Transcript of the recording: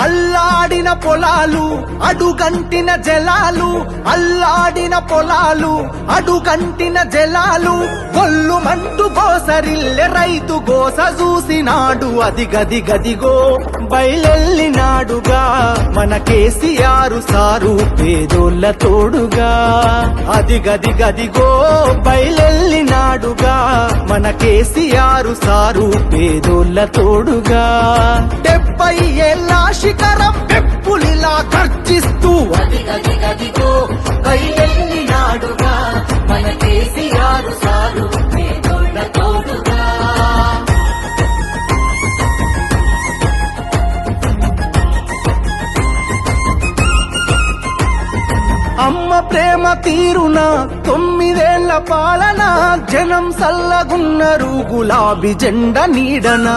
అల్లాడిన పొలాలు అడుగంటిన జలాలు, అల్లాడిన పొలాలు అడుగంటిన జలాలు, గొల్లుమంటూ గోసరిల్లె రైతు గోస చూసినాడు. అది గది గదిగో బయలెల్లినాడుగా మన కేసీఆర్ సారు పేదోళ్ళ తోడుగా. అది గది గదిగో బయలెల్లినాడుగా మన కేసీఆర్ సారు పేదోళ్ళ తోడుగా. 70 ఏళ్ళ శిఖరం పెప్పులిలా గర్జిస్తూ అది గది గదిగో బయలెల్లినాడుగా మన కేసీఆర్ సారు పేదోళ్ళ తోడుగా. అమ్మ ప్రేమ తీరున 9 ఏళ్ల పాలన, జనం సల్లగున్నరు గులాబీ జెండ నీడన.